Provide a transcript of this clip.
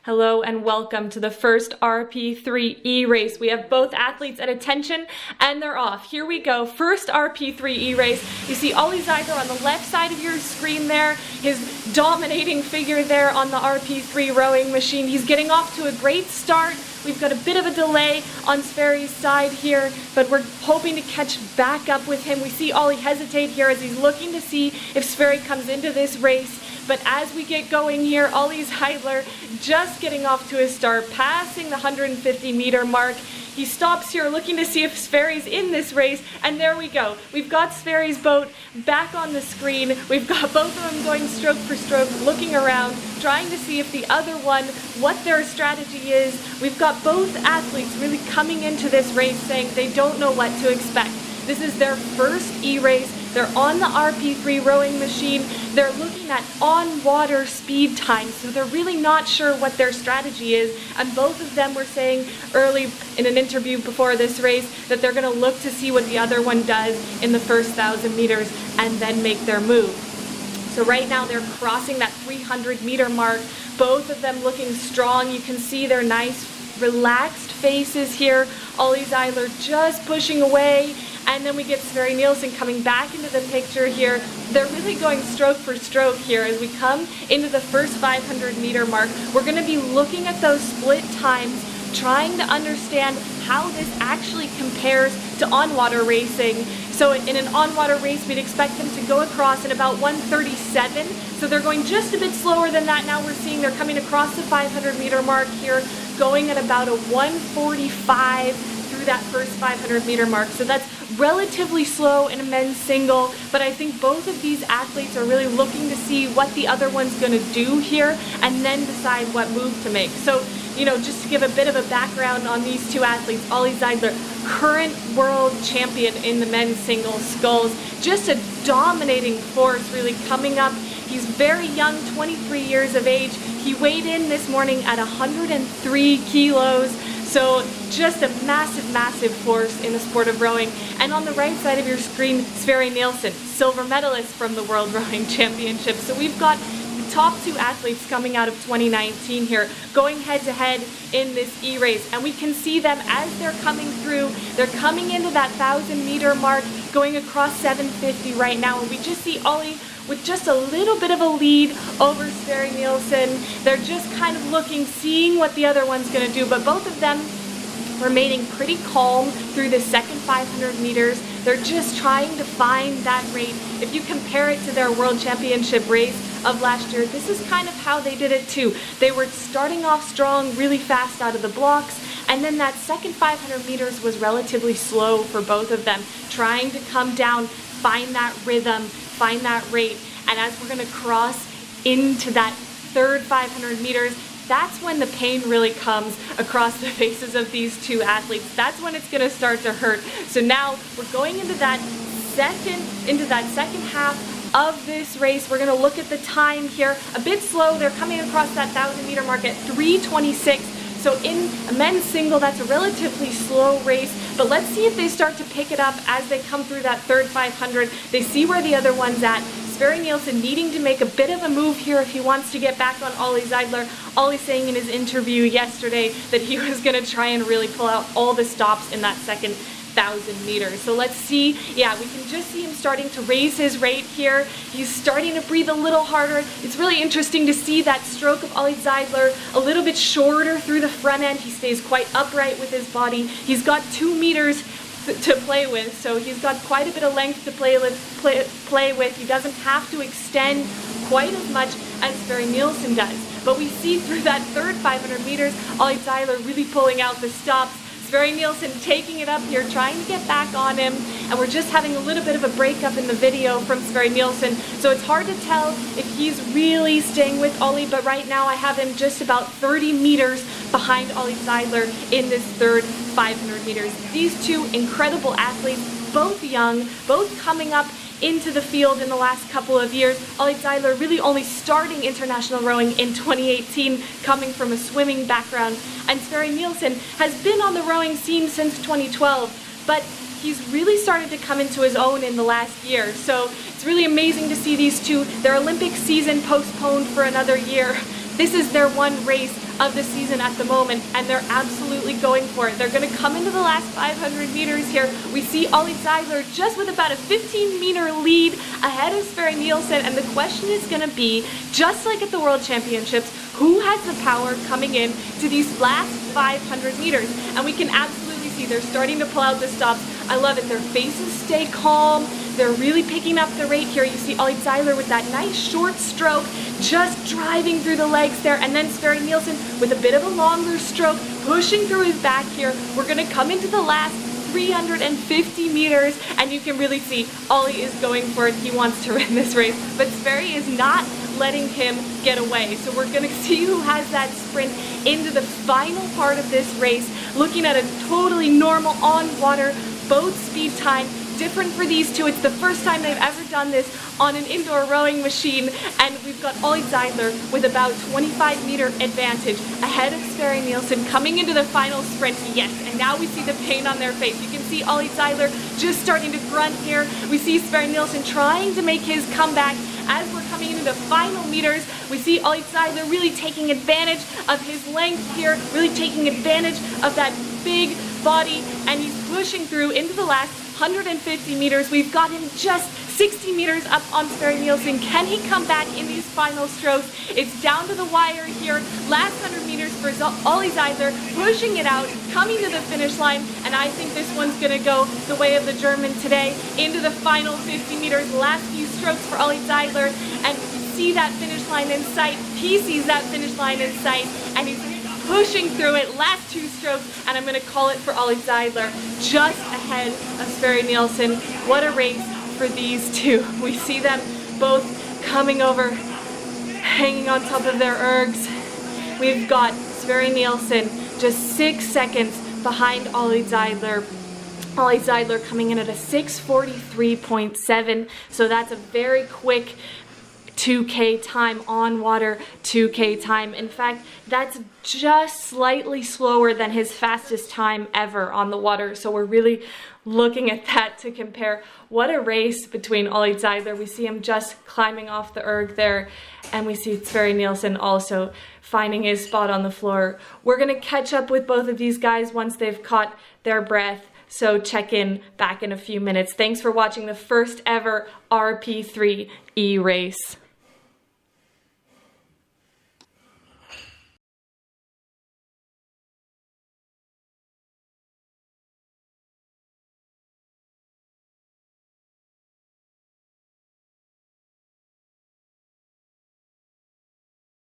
Hello and welcome to the first RP3 race. We have both athletes at attention and they're off. Here we go. First RP3 race. You see Ollie Zeidler on the left side of your screen there. His dominating figure there on the RP3 rowing machine. He's getting off to a great start. We've got a bit of a delay on Sverri's side here, but we're hoping to catch back up with him. We see Ollie hesitate here as he's looking to see if Sverri comes into this race. But as we get going here, Ollie Zeidler just getting off to a start, passing the 150 meter mark. He stops here looking to see if Sverri's in this race, and there we go. We've got Sverri's boat back on the screen. We've got both of them going stroke for stroke, looking around, trying to see if the other one, what their strategy is. We've got both athletes really coming into this race saying they don't know what to expect. This is their first E-race. They're on the RP3 rowing machine. They're looking at on-water speed time, so they're really not sure what their strategy is. And both of them were saying early in an interview before this race that they're going to look to see what the other one does in the first 1,000 meters and then make their move. So right now they're crossing that 300 meter mark. Both of them looking strong. You can see their nice relaxed faces here. Ollie Zeidler just pushing away. And then we get Sverri Nilsson coming back into the picture here. They're really going stroke for stroke here as we come into the first 500 meter mark. We're going to be looking at those split times, trying to understand how this actually compares to on-water racing. So in an on-water race, we'd expect them to go across in about 1:37. So they're going just a bit slower than that. Now we're seeing they're coming across the 500 meter mark here, going at about a 1:45 through that first 500 meter mark. So that's relatively slow in a men's single, but I think both of these athletes are really looking to see what the other one's going to do here and then decide what move to make. So, you know, just to give a bit of a background on these two athletes, Ollie Zeidler, current world champion in the men's single sculls, just a dominating force really coming up. He's very young, 23 years of age. He weighed in this morning at 103 kilos. So just a massive, massive force in the sport of rowing. And on the right side of your screen, Sverri Nilsson, silver medalist from the World Rowing Championships. So we've got the top two athletes coming out of 2019 here, going head to head in this E-race. And we can see them as they're coming through. They're coming into that 1,000 meter mark, going across 750 right now. And we just see Ollie with just a little bit of a lead over Sverri Nilsson. They're just kind of looking, seeing what the other one's going to do, but both of them remaining pretty calm through the second 500 meters. They're just trying to find that rate. If you compare it to their World Championship race of last year, this is kind of how they did it too. They were starting off strong, really fast out of the blocks, and then that second 500 meters was relatively slow for both of them, trying to come down, find that rhythm, find that rate. And as we're going to cross into that third 500 meters, that's when the pain really comes across the faces of these two athletes. That's when it's going to start to hurt. So now we're going into that second half of this race. We're going to look at the time here. A bit slow. They're coming across that 1,000 meter mark at 3:26. So in a men's single, that's a relatively slow race, but let's see if they start to pick it up as they come through that third 500. They see where the other one's at. Sverri Nilsson needing to make a bit of a move here if he wants to get back on Ollie Zeidler. Ollie saying in his interview yesterday that he was going to try and really pull out all the stops in that second 1,000 meters. So let's see. Yeah, we can just see him starting to raise his rate here. He's starting to breathe a little harder. It's really interesting to see that stroke of Ollie Zeidler a little bit shorter through the front end. He stays quite upright with his body. He's got 2 meters to play with, so he's got quite a bit of length to play with. He doesn't have to extend quite as much as Sverri Nilsson does. But we see through that third 500 meters, Ollie Zeidler really pulling out the stops. Sverri Nilsson taking it up here, trying to get back on him, and we're just having a little bit of a breakup in the video from Sverri Nilsson, so it's hard to tell if he's really staying with Ollie, but right now I have him just about 30 meters behind Ollie Zeidler in this third 500 meters. These two incredible athletes, both young, both coming up into the field in the last couple of years. Ollie Zeidler really only starting international rowing in 2018, coming from a swimming background. And Sverri Nilsson has been on the rowing scene since 2012, but he's really started to come into his own in the last year. So it's really amazing to see these two. Their Olympic season postponed for another year. This is their one race of the season at the moment, and they're absolutely going for it. They're going to come into the last 500 meters here. We see Ollie Zeidler just with about a 15-meter lead ahead of Sverri Nilsson, and the question is going to be, just like at the World Championships, who has the power coming in to these last 500 meters? And we can absolutely see they're starting to pull out the stops. I love it. Their faces stay calm. They're really picking up the rate here. You see Ollie Zeidler with that nice short stroke, just driving through the legs there, and then Sverri Nilsson with a bit of a longer stroke, pushing through his back here. We're going to come into the last 350 meters, and you can really see Ollie is going for it. He wants to win this race, but Sverri is not letting him get away. So we're going to see who has that sprint into the final part of this race, looking at a totally normal on water boat speed time. Different for these two. It's the first time they've ever done this on an indoor rowing machine, and we've got Ollie Zeidler with about 25-meter advantage ahead of Sverri Nilsson coming into the final sprint. Yes, and now we see the pain on their face. You can see Ollie Zeidler just starting to grunt here. We see Sverri Nilsson trying to make his comeback. As we're coming into the final meters, we see Ollie Zeidler really taking advantage of his length here, really taking advantage of that big body, and he's pushing through into the last 150 meters. We've got him just 60 meters up on Sverri Nilsson. Can he come back in these final strokes? It's down to the wire here. Last 100 meters for Ollie Zeidler, pushing it out, coming to the finish line, and I think this one's going to go the way of the German today into the final 50 meters. Last few strokes for Ollie Zeidler, and you see that finish line in sight. He sees that finish line in sight, and he's pushing through it. Last two strokes, and I'm going to call it for Ollie Zeidler, just ahead of Sverri Nilsson. What a race for these two. We see them both coming over, hanging on top of their ergs. We've got Sverri Nilsson just 6 seconds behind Ollie Zeidler. Ollie Zeidler coming in at a 6:43.7, so that's a very quick 2K time, on water 2K time. In fact, that's just slightly slower than his fastest time ever on the water. So we're really looking at that to compare. What a race between Ollie Zeidler. We see him just climbing off the erg there, and we see Sverri Nilsson also finding his spot on the floor. We're going to catch up with both of these guys once they've caught their breath. So check in back in a few minutes. Thanks for watching the first ever RP3 E-race.